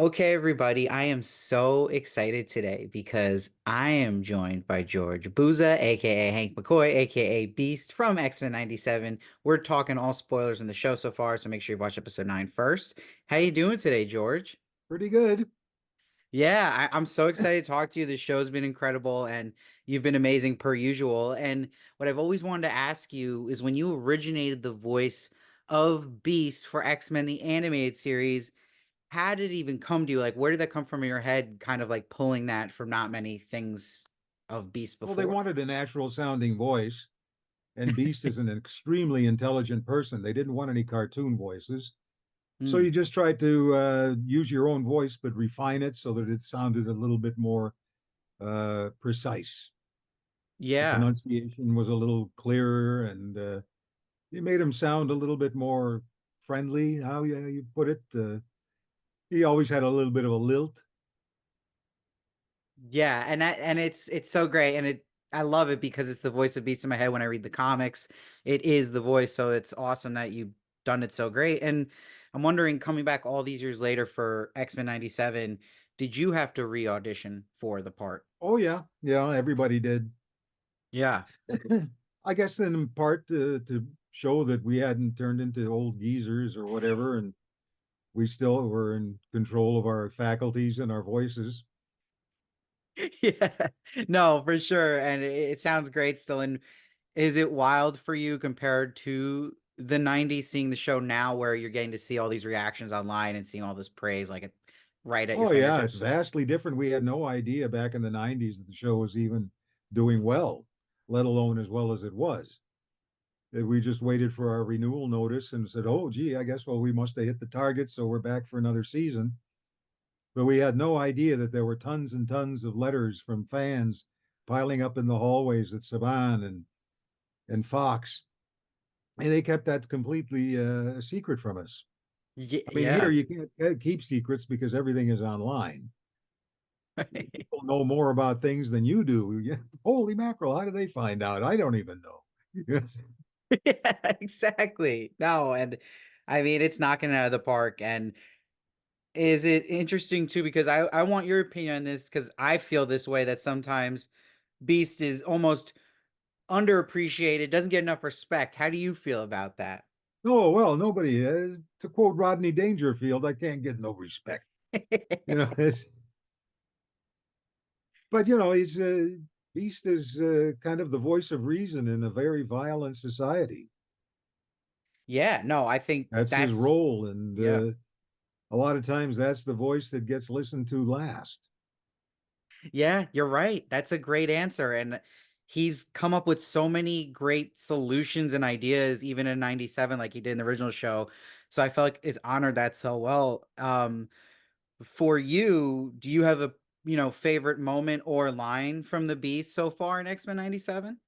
Okay, everybody, I am so excited today because I am joined by George Buza, aka Hank McCoy, aka Beast from X-Men 97. We're talking all spoilers in the show so far, so make sure you watch episode 9 first. How you doing today, George? Pretty good. Yeah, I'm so excited to talk to you. This show's been incredible and you've been amazing per usual. And what I've always wanted to ask you is when you originated the voice of Beast for X-Men the animated series, how did it even come to you? Like, where did that come from in your head, kind of like pulling that from not many things of Beast Well, they before? wanted a natural sounding voice, and Beast is an extremely intelligent person. They didn't want any cartoon voices. So Hmm. you just tried to use your own voice, but refine it so that it sounded a little bit more precise. The Yeah. pronunciation was a little clearer, and you made him sound a little bit more friendly. How you put it? He always had a little bit of a lilt. Yeah, and it's so great and it I love it because it's the voice of Beast in my head when I read the comics. It is the voice, so it's awesome that you've done it so great. And I'm wondering, coming back all these years later for X-Men 97, did you have to re-audition for the part? Oh yeah, yeah. Everybody did. Yeah. I guess in part to show that we hadn't turned into old geezers or whatever, and we still were in control of our faculties and our voices. Yeah. No, for sure. And it sounds great still. And is it wild for you compared to the 90s seeing the show now where you're getting to see all these reactions online and seeing all this praise right at your Oh yeah, it's fingertips? vastly different. We had no idea back in the '90s that the show was even doing well, let alone as well as it was. We just waited for our renewal notice and said, "Oh, gee, I guess we must have hit the target, so we're back for another season." But we had no idea that there were tons and tons of letters from fans piling up in the hallways at Saban and Fox, and they kept that completely a secret from us. I mean, here Yeah. you can't keep secrets because everything is online. People know more about things than you do. Holy mackerel! How do they find out? I don't even know. Yes. Yeah, exactly. No, and I mean it's knocking it out of the park. And is it interesting too? Because I want your opinion on this because I feel this way that sometimes Beast is almost underappreciated, doesn't get enough respect. How do you feel about that? Oh well, nobody. To quote Rodney Dangerfield, I can't get no respect. You know, but he's Beast is kind of the voice of reason in a very violent society. Yeah, no, I think That's his that's role, and yeah. a lot of times that's the voice that gets listened to last. Yeah, you're right. That's a great answer. And he's come up with so many great solutions and ideas, even in 97, like he did in the original show. So I felt like it's honored that so well. For you, do you have a favorite moment or line from the Beast so far in X-Men 97?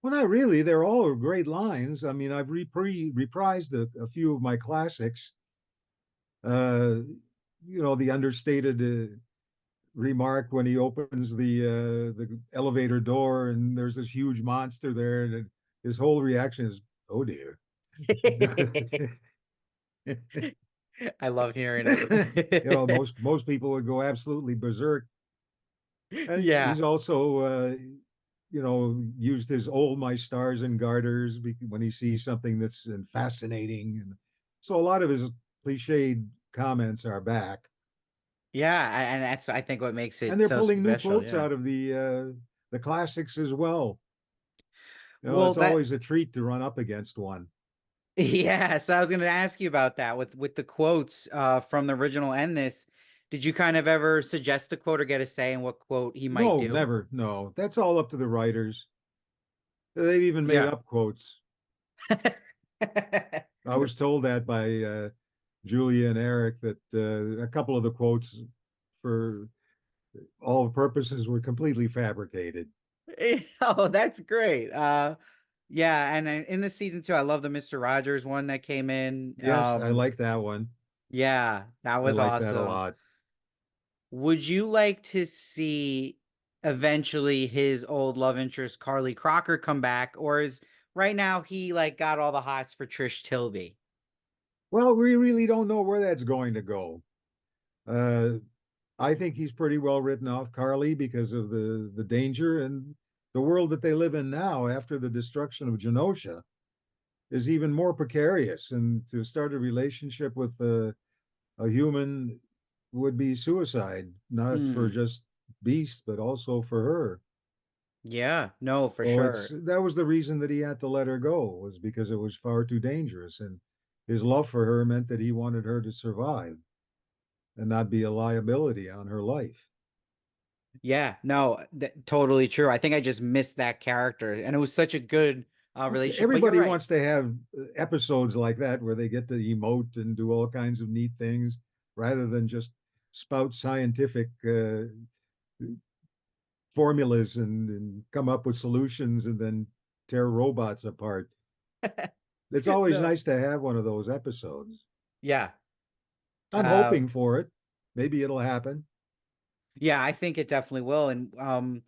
Well, not really. They're all great lines. I mean, I've reprised a few of my classics. Uh, the understated remark when he opens the elevator door and there's this huge monster there, and his whole reaction is, "Oh dear." I love hearing it. Most people would go absolutely berserk. And Yeah. he's also, used his "Oh my stars and garters" when he sees something that's fascinating, and so a lot of his cliched comments are back, Yeah, and that's I think what makes and it they're so pulling new special. quotes Yeah. out of the classics as well. Well, It's that always a treat to run up against one. yeah, so I was going to ask you about that with the quotes from the original and this. Did you kind of ever suggest a quote or get a say in what quote he might No, do? never. No, that's all up to the writers. They've even made Yeah. up quotes. I was told that by Julia and Eric that a couple of the quotes for all purposes were completely fabricated. Oh, that's great. Yeah, and in this season too, I love the Mr. Rogers one that came in. Yes, I like that one. Yeah, that I was like that a awesome. lot. Would you like to see eventually his old love interest Carly Crocker come back, or is right now he like got all the hots for Trish Tilby? Well, we really don't know where that's going to go. Uh, I think he's pretty well written off, Carly, because of the danger and the world that they live in now after the destruction of Genosha is even more precarious. And to start a relationship with a human would be suicide, not for Hmm. just Beast, but also for her. Yeah, no, for So it's sure. that was the reason that he had to let her go, was because it was far too dangerous. And his love for her meant that he wanted her to survive and not be a liability on her life. Yeah, no, totally true. I think I just missed that character, and it was such a good relationship. But you're Everybody right. wants to have episodes like that where they get to emote and do all kinds of neat things rather than just spout scientific formulas and come up with solutions and then tear robots apart. It's always No. nice to have one of those episodes. Yeah. I'm hoping for it. Maybe it'll happen. Yeah, I think it definitely will. And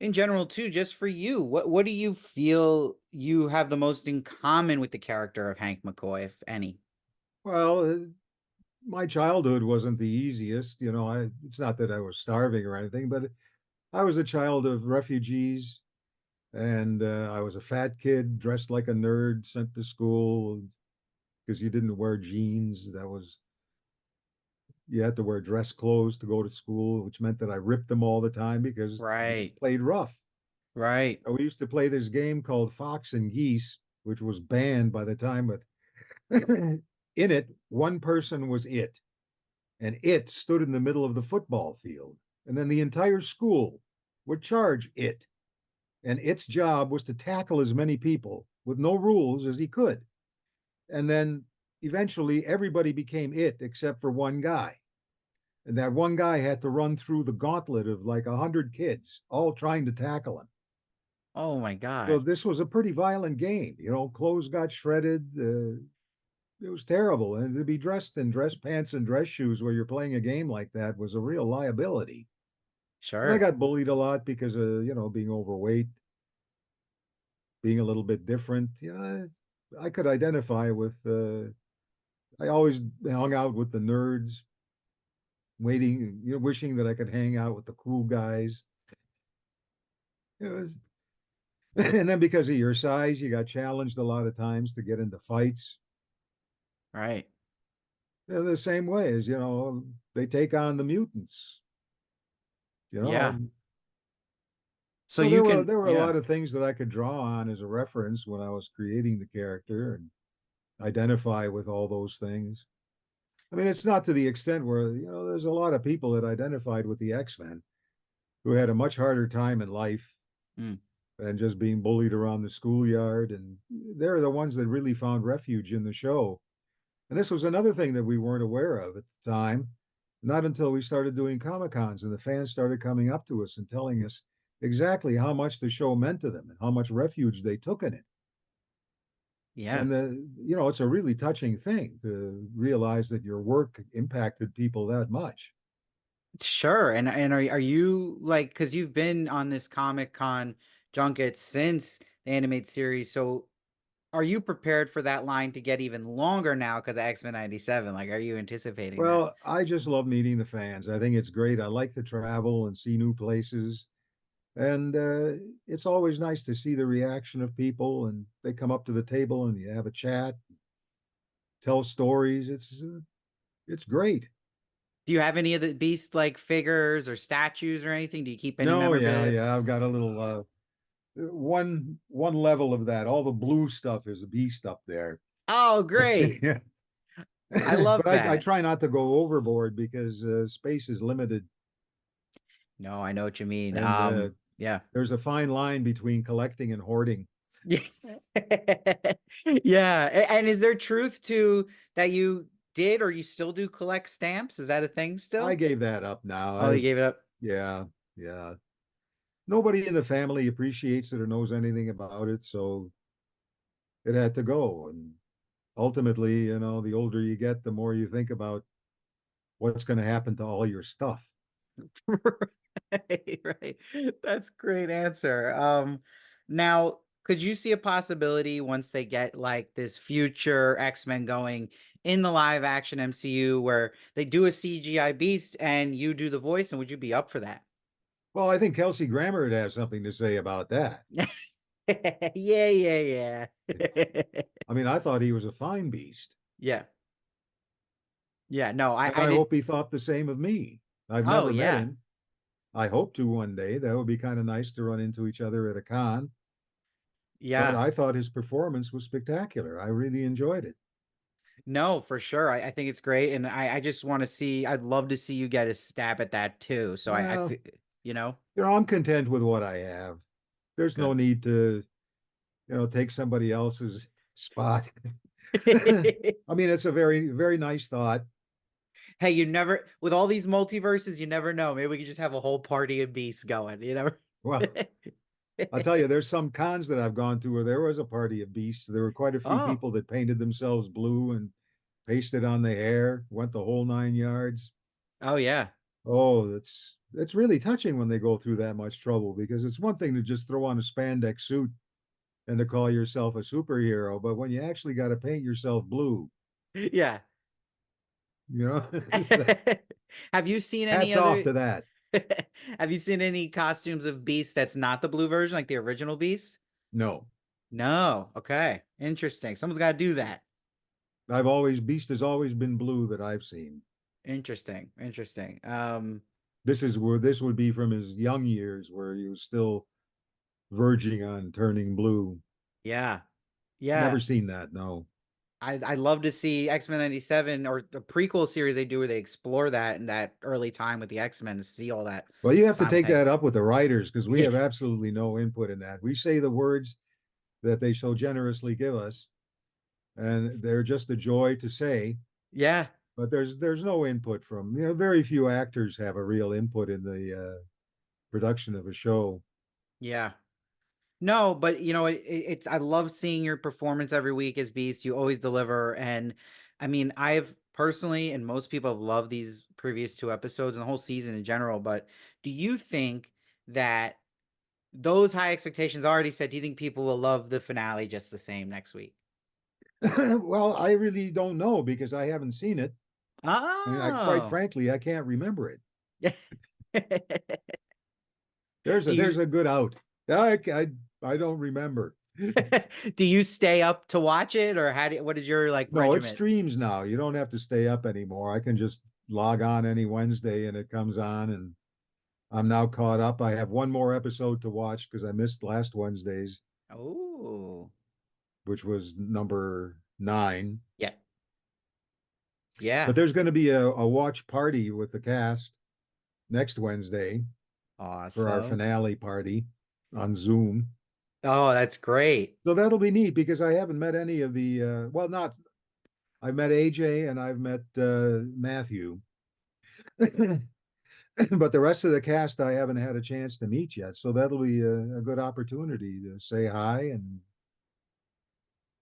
in general too, just for you, what do you feel you have the most in common with the character of Hank McCoy, if any? Well, my childhood wasn't the easiest. It's not that I was starving or anything, but I was a child of refugees, and I was a fat kid dressed like a nerd, sent to school because you didn't wear jeans. You had to wear dress clothes to go to school, which meant that I ripped them all the time because we Right. played rough. Right. We used to play this game called Fox and Geese, which was banned by the time, but in it, one person was it, and it stood in the middle of the football field. And then the entire school would charge it. And its job was to tackle as many people with no rules as he could. And then eventually everybody became it except for one guy. And that one guy had to run through the gauntlet of like 100 kids, all trying to tackle him. Oh my So God. this was a pretty violent game. Clothes got shredded. It was terrible. And to be dressed in dress pants and dress shoes while you're playing a game like that was a real liability. And I Sure. got bullied a lot because of, being overweight, being a little bit different. I could identify with, I always hung out with the nerds, waiting, wishing that I could hang out with the cool guys. It was, and then because of your size, you got challenged a lot of times to get into fights. Right. They're the same way as, they take on the mutants, you Yeah. know. So So you there can, were a yeah. lot of things that I could draw on as a reference when I was creating the character and identify with all those things. I mean, it's not to the extent where, there's a lot of people that identified with the X-Men who had a much harder time in life Mm. than just being bullied around the schoolyard. And they're the ones that really found refuge in the show. And this was another thing that we weren't aware of at the time, not until we started doing Comic Cons and the fans started coming up to us and telling us exactly how much the show meant to them and how much refuge they took in it. Yeah. And it's a really touching thing to realize that your work impacted people that much. Sure. And are you like, because you've been on this Comic Con junket since the animated series, so are you prepared for that line to get even longer now because of X-Men 97? Like, are you anticipating that? Well, I just love meeting the fans. I think it's great. I like to travel and see new places. And it's always nice to see the reaction of people, and they come up to the table and you have a chat, tell stories. It's great. Do you have any of the Beast like figures or statues or anything? Do you keep any No, yeah, memorabilia? yeah. I've got a little one level of that. All the blue stuff is the beast up there. Oh, great. Yeah. I But love I that. try not to go overboard because space is limited, No, I know what you mean. and Yeah. there's a fine line between collecting and hoarding. Yeah. And is there truth to that you did or you still do collect stamps? Is that a thing I still? gave that up now. Oh, you gave it up. Yeah, yeah. Nobody in the family appreciates it or knows anything about it, so it had to go. And ultimately, the older you get, the more you think about what's going to happen to all your stuff. Right, right. That's a great answer. Now, could you see a possibility once they get like this future X-Men going? in the live action MCU where they do a CGI beast and you do the voice, and would you be up for that? Well, I think Kelsey Grammer would have something to say about that. Yeah, yeah, yeah. I mean, I thought he was a fine beast, Yeah. Yeah, no, and I I did. hope he thought the same of me. I've Oh, never met yeah. him. I hope to one day. That would be kind of nice to run into each other at a con. But Yeah. I thought his performance was spectacular. I really enjoyed it. No, for sure. I think it's great. And I just want to see, I'd love to see you get a stab at that too. So I Well, feel, you know, I'm content with what I have. There's no good. need to, take somebody else's spot. I mean, it's a very, very nice thought. Hey, you never, with all these multiverses, you never know. Maybe we could just have a whole party of beasts going, you know? Well, I'll tell you, there's some cons that I've gone to where there was a party of beasts. There were quite a few Oh, people that painted themselves blue and pasted on the hair, went the whole 9 yards. oh, yeah. Oh, it's really touching when they go through that much trouble because it's one thing to just throw on a spandex suit and to call yourself a superhero, but when you actually got to paint yourself blue, Yeah. you know, Have you seen any hats off other, to that. have you seen any costumes of Beast that's not the blue version, like the original Beast? No, No. Okay. Interesting. Someone's got to do that. Beast has always been blue that I've seen. Interesting. Interesting. This is where this would be from his young years where he was still verging on turning blue. Yeah. Yeah. Never seen that. No. I'd love to see X-Men 97 or the prequel series they do where they explore that in that early time with the X-Men to see all that Well, you have to take simultaneously. that up with the writers because we Yeah. have absolutely no input in that. We say the words that they so generously give us, and they're just a joy to say. Yeah. But there's no input from very few actors have a real input in the production of a show. Yeah. No, but it's I love seeing your performance every week as Beast. You always deliver, and I mean, I've personally and most people have loved these previous two episodes and the whole season in general. But do you think that those high expectations already set? Do you think people will love the finale just the same next week? Well, I really don't know because I haven't seen it, and quite Oh, frankly, I can't remember it. do you There's a good out. I don't remember. do you stay up to watch it, or what is your like No, it regiment? streams now. You don't have to stay up anymore. I can just log on any Wednesday and it comes on, and I'm now caught up. I have one more episode to watch because I missed last Wednesday's, Oh, which was number 9. yeah, But yeah, there's going to be a watch party with the cast next Wednesday for our awesome. finale party on Zoom. Oh, that's great. So that'll be neat because I haven't met any of the well, not I've met AJ and I've met Matthew, but the rest of the cast I haven't had a chance to meet yet. So that'll be a good opportunity to say hi and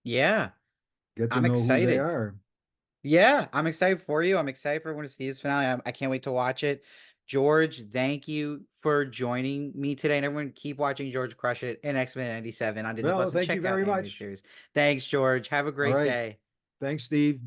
Yeah, get to I'm know who they excited. are. Yeah, I'm excited for you. I'm excited for everyone to see this finale. I can't wait to watch it. George, thank you for joining me today. And everyone, keep watching George Crush It and X-Men 97 on Disney Well, Plus and thank you check out very the animated much. series. Thanks, George. Have a All great right. day. Thanks, Steve.